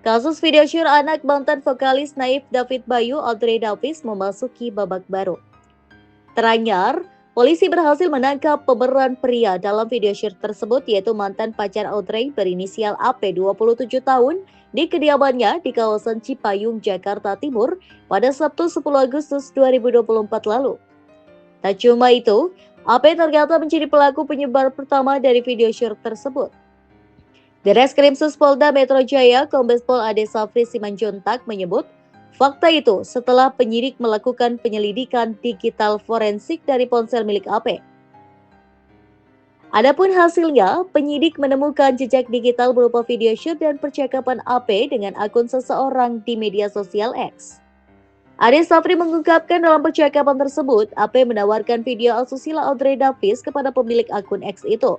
Kasus video syur anak mantan vokalis Naif David Bayu Audrey Davis memasuki babak baru. Teranyar, polisi berhasil menangkap pemeran pria dalam video syur tersebut yaitu mantan pacar Audrey berinisial AP 27 tahun di kediamannya di kawasan Cipayung, Jakarta Timur pada Sabtu 10 Agustus 2024 lalu. Tak cuma itu, AP ternyata menjadi pelaku penyebar pertama dari video syur tersebut. Direskrimsus Polda Metro Jaya, Kombes Pol Ade Safri Simanjuntak menyebut, fakta itu setelah penyidik melakukan penyelidikan digital forensik dari ponsel milik AP. Adapun hasilnya, penyidik menemukan jejak digital berupa video shoot dan percakapan AP dengan akun seseorang di media sosial X. Ade Safri mengungkapkan dalam percakapan tersebut, AP menawarkan video asusila Audrey Davis kepada pemilik akun X itu.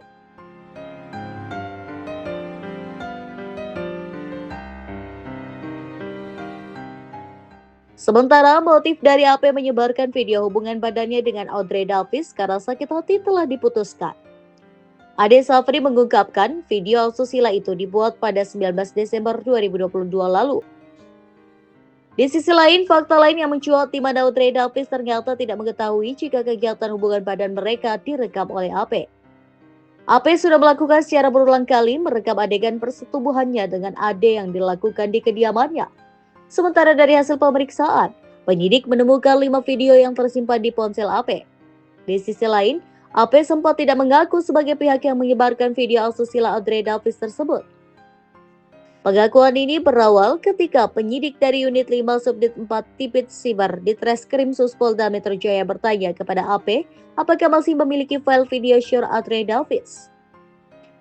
Sementara motif dari AP menyebarkan video hubungan badannya dengan Audrey Davis karena sakit hati telah diputuskan. Ade Safri mengungkapkan video asusila itu dibuat pada 19 Desember 2022 lalu. Di sisi lain, fakta lain yang mencuat di mana Audrey Davis ternyata tidak mengetahui jika kegiatan hubungan badan mereka direkam oleh AP. AP sudah melakukan secara berulang kali merekam adegan persetubuhannya dengan Ade yang dilakukan di kediamannya. Sementara dari hasil pemeriksaan, penyidik menemukan 5 video yang tersimpan di ponsel AP. Di sisi lain, AP sempat tidak mengaku sebagai pihak yang menyebarkan video asusila Audrey Davis tersebut. Pengakuan ini berawal ketika penyidik dari Unit 5 Subdit 4 Tipit Siber di Treskrimsus Polda Metro Jaya bertanya kepada AP apakah masih memiliki file video syur Audrey Davis.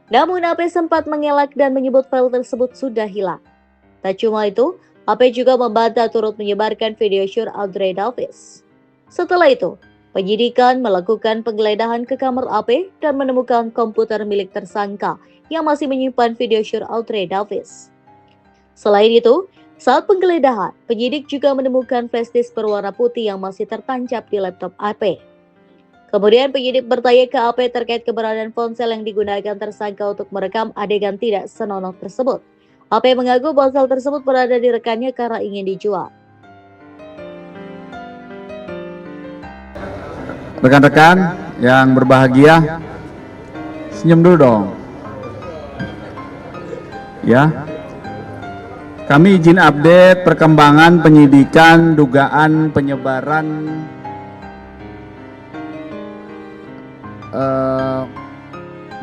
Namun AP sempat mengelak dan menyebut file tersebut sudah hilang. Tak cuma itu, AP juga membantah turut menyebarkan video syur Audrey Davis. Setelah itu, penyidikan melakukan penggeledahan ke kamar AP dan menemukan komputer milik tersangka yang masih menyimpan video syur Audrey Davis. Selain itu, saat penggeledahan, penyidik juga menemukan flash disk berwarna putih yang masih tertancap di laptop AP. Kemudian penyidik bertanya ke AP terkait keberadaan ponsel yang digunakan tersangka untuk merekam adegan tidak senonoh tersebut. AP mengaku ponsel tersebut berada di rekannya karena ingin dijual. Rekan-rekan yang berbahagia, senyum dulu dong. Ya, kami izin update perkembangan penyidikan dugaan penyebaran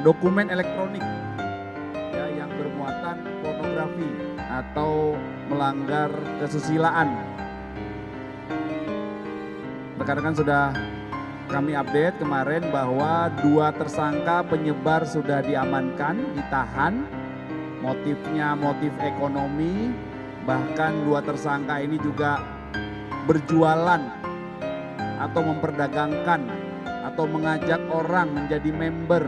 dokumen elektronik ya, yang bermuatan pornografi atau melanggar kesusilaan. Rekan-rekan sudah kami update kemarin bahwa 2 tersangka penyebar sudah diamankan, ditahan. Motifnya motif ekonomi, bahkan 2 tersangka ini juga berjualan atau memperdagangkan atau mengajak orang menjadi member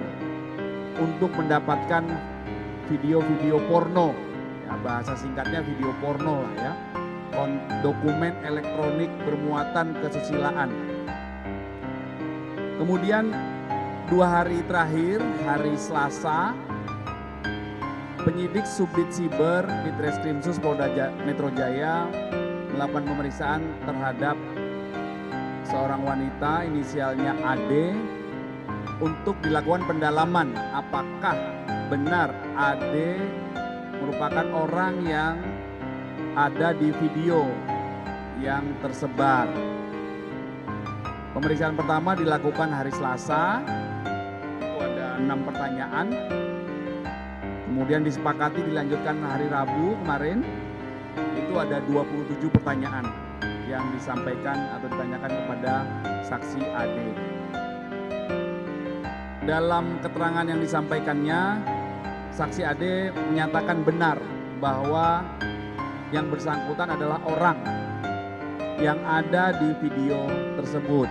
untuk mendapatkan video-video porno. Ya, bahasa singkatnya video porno lah ya. Dokumen elektronik bermuatan kesusilaan. Kemudian 2 hari terakhir, hari Selasa, penyidik Subdit Siber di Treskrimsus Polda Metro Jaya melakukan pemeriksaan terhadap seorang wanita inisialnya AD untuk dilakukan pendalaman apakah benar AD merupakan orang yang ada di video yang tersebar. Pemeriksaan pertama dilakukan hari Selasa, itu ada 6 pertanyaan. Kemudian disepakati dilanjutkan hari Rabu kemarin, itu ada 27 pertanyaan yang disampaikan atau ditanyakan kepada saksi AD. Dalam keterangan yang disampaikannya, saksi AD menyatakan benar bahwa yang bersangkutan adalah orang yang ada di video tersebut.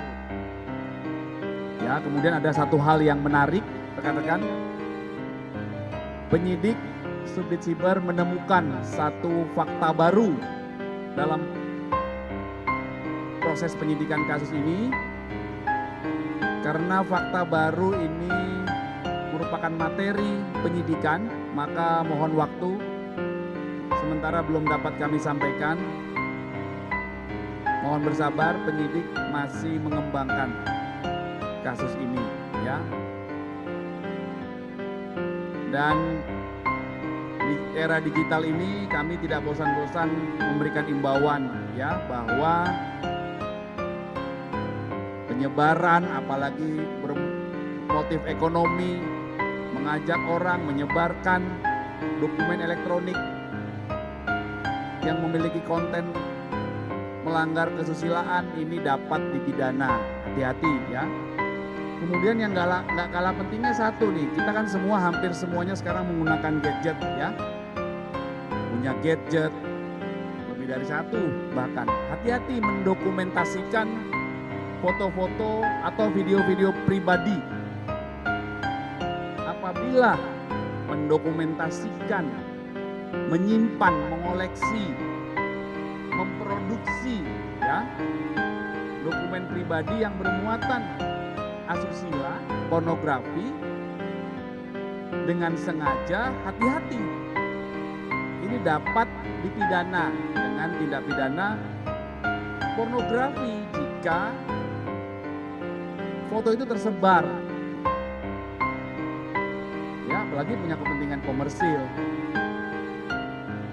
Ya, kemudian ada satu hal yang menarik, rekan-rekan. Penyidik Subdit Siber menemukan satu fakta baru dalam proses penyidikan kasus ini. Karena fakta baru ini merupakan materi penyidikan, maka mohon waktu sementara belum dapat kami sampaikan. Mohon bersabar, penyidik masih mengembangkan kasus ini ya. Dan di era digital ini kami tidak bosan-bosan memberikan imbauan ya, bahwa penyebaran apalagi bermotif ekonomi, mengajak orang menyebarkan dokumen elektronik yang memiliki konten melanggar kesusilaan ini dapat dipidana. Hati-hati ya. Kemudian yang nggak kalah pentingnya satu nih, kita kan semua hampir semuanya sekarang menggunakan gadget ya. Punya gadget lebih dari satu bahkan. Hati-hati mendokumentasikan foto-foto atau video-video pribadi. Apabila mendokumentasikan, menyimpan, mengoleksi, memproduksi ya dokumen pribadi yang bermuatan asusila, pornografi dengan sengaja, hati-hati. Ini dapat dipidana dengan tindak pidana pornografi jika foto itu tersebar. Ya, apalagi punya kepentingan komersil.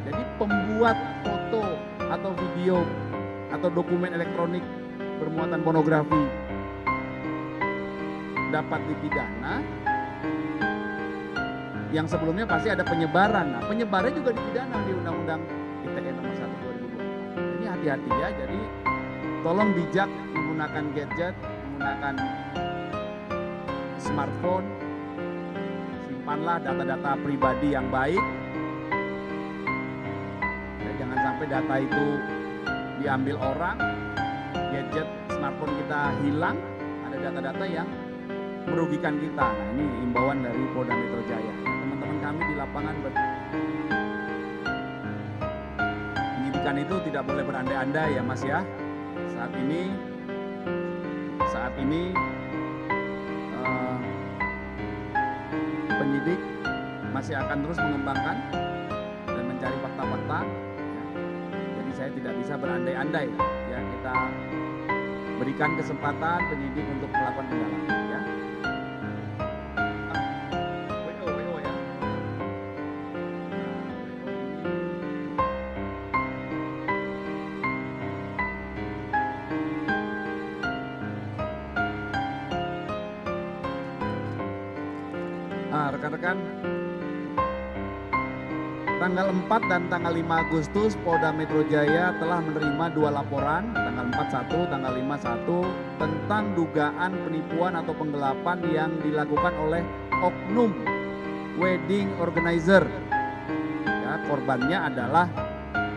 Jadi pembuat foto atau video atau dokumen elektronik bermuatan pornografi dapat dipidana. Yang sebelumnya pasti ada penyebaran. Nah, penyebarannya juga dipidana di Undang-Undang ITE nomor 1 2024. Ini hati-hati ya. Jadi tolong bijak menggunakan gadget, menggunakan smartphone. Simpanlah data-data pribadi yang baik. Ya, jangan sampai data itu diambil orang, gadget smartphone kita hilang, ada data-data yang merugikan kita. Nah, ini imbauan dari Polda Metro Jaya. Teman-teman kami di lapangan penyidikan itu tidak boleh berandai-andai ya Mas ya. Saat ini penyidik masih akan terus mengembangkan dan mencari fakta-fakta. Ya. Jadi saya tidak bisa berandai-andai. Ya, kita berikan kesempatan penyidik untuk melakukan pendalaman. Ya. WO ya. Nah, rekan-rekan, tanggal 4 dan tanggal 5 Agustus Polda Metro Jaya telah menerima 2 laporan, tanggal 4 tanggal 5 tentang dugaan penipuan atau penggelapan yang dilakukan oleh oknum wedding organizer. Ya, korbannya adalah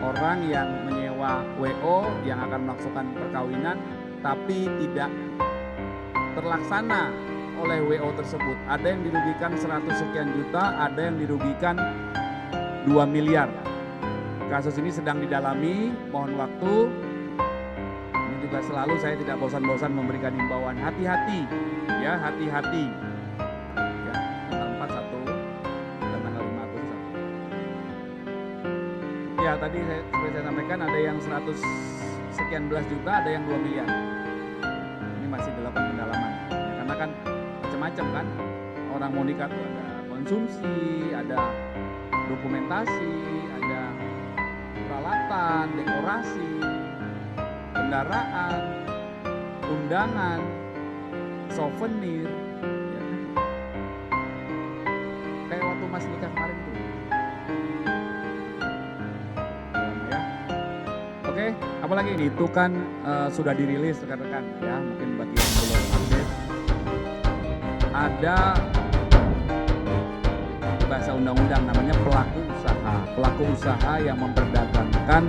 orang yang menyewa WO yang akan melakukan perkawinan tapi tidak terlaksana oleh WO tersebut. Ada yang dirugikan 100 sekian juta, ada yang dirugikan 2 miliar. Kasus ini sedang didalami, mohon waktu. Ini juga selalu saya tidak bosan-bosan memberikan himbauan, hati-hati ya, hati-hati. Ya, tanggal 4 dan tanggal 5 Agustus 1. Ya, tadi seperti saya sampaikan ada yang 100 sekian belas juta, ada yang 2 miliar. Ini masih dilakukan pendalaman. Ya, karena kan macam-macam kan, orang mau nikah tuh ada konsumsi, ada dokumentasi, ada peralatan, dekorasi, kendaraan, undangan, souvenir, ya kan? Kayak waktu Mas nikah kemarin tuh. Ya. Oke, apalagi ini itu kan sudah dirilis rekan-rekan ya, mungkin bagi yang belum update. Ada bahasa undang-undang namanya pelaku usaha. Pelaku usaha yang memperdagangkan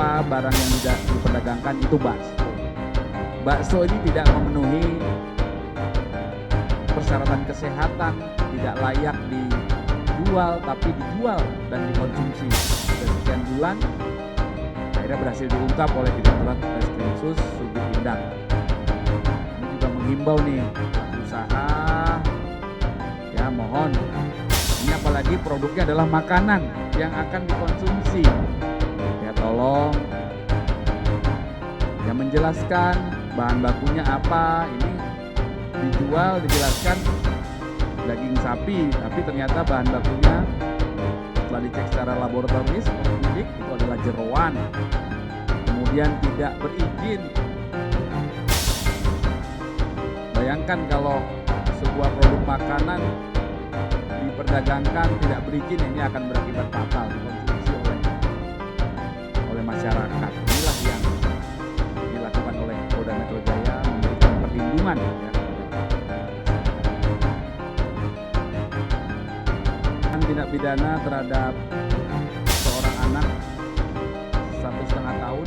barang yang tidak diperdagangkan itu bakso. Bakso ini tidak memenuhi persyaratan kesehatan, tidak layak dijual tapi dijual dan dikonsumsi. Sudah sekian bulan akhirnya berhasil diungkap oleh Direktorat Reskrimsus Subdit Tindak. Ini juga menghimbau nih pelaku usaha, ya mohon Ini apalagi produknya adalah makanan yang akan dikonsumsi. Ya tolong ya menjelaskan bahan bakunya apa. Ini dijual, dijelaskan daging sapi, tapi ternyata bahan bakunya setelah dicek secara laboratoris oleh penyidik itu adalah jeroan, kemudian tidak berizin. Bayangkan kalau sebuah produk makanan diperdagangkan tidak berizin, ini akan berakibat fatal dikonsumsi oleh masyarakat. Inilah yang dilakukan oleh Polda Metro Jaya, memberikan perlindungan ya, tindak pidana terhadap seorang anak 1,5 tahun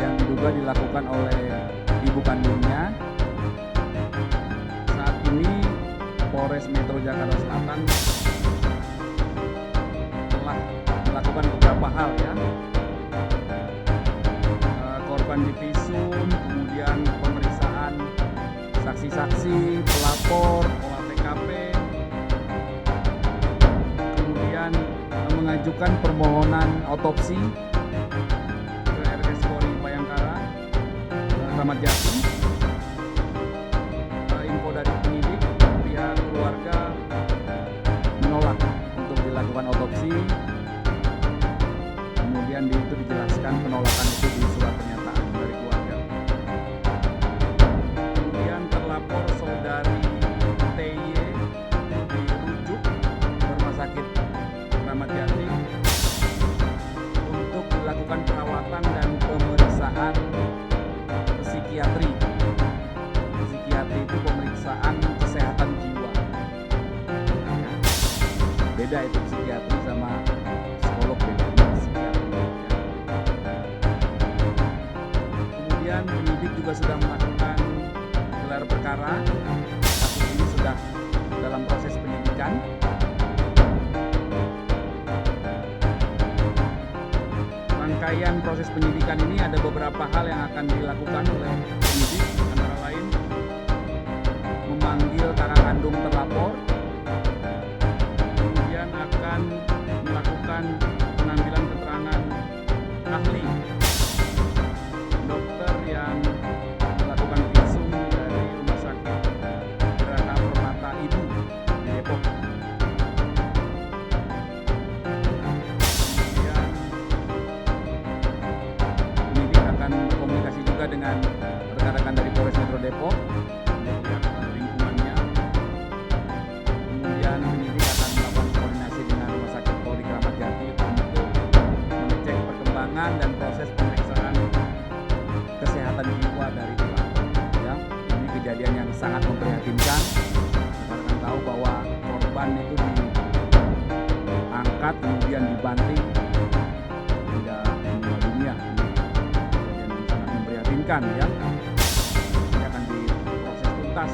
yang diduga dilakukan oleh ibu kandungnya. Saat ini Polres Metro Jakarta Selatan telah melakukan beberapa hal ya. Korban divisum, kemudian pemeriksaan saksi-saksi, pelapor, olah TKP, kemudian mengajukan permohonan otopsi ke RS Polri Bayangkara, Kramat Jati. Info dari penyidik, pihak keluarga menolak untuk dilakukan otopsi. Kemudian itu dijelaskan penolakan itu di surat pernyataan dari keluarga. Kemudian terlapor saudari TY dirujuk ke rumah sakit Kramat Jati untuk dilakukan perawatan dan pemeriksaan psikiatri. Psikiatri itu pemeriksaan kesehatan jiwa. Ya. Beda itu psikiatri sama psikolog, beda psikiatri. Ya. Kemudian penyidik juga sudah melakukan gelar perkara. Kasus ini sudah dalam proses penyidikan. Rangkaian proses penyidikan ini ada beberapa hal yang akan dilakukan oleh penyidik, antara lain memanggil kakak kandung terlapor, kemudian akan melakukan pengambilan keterangan ahli dokter yang melakukan visum dari Rumah Sakit Gerhana Permata Ibu di Depok. Kemudian penyidik akan berkomunikasi juga dengan rekan-rekan dari Polres Metro Depok untuk melihat lingkungannya. Kemudian penyidik akan melakukan koordinasi dengan Rumah Sakit Polri Kramat Jati untuk mengecek perkembangan dan proses pemeriksaan kesehatan jiwa dari pelapor. Ya, ini kejadian yang sangat memprihatinkan. Rekan-rekan tahu bahwa korban itu diangkat kemudian dibanting hingga meninggal dunia. Ini kejadian yang sangat memprihatinkan ya. Ini akan diproses tuntas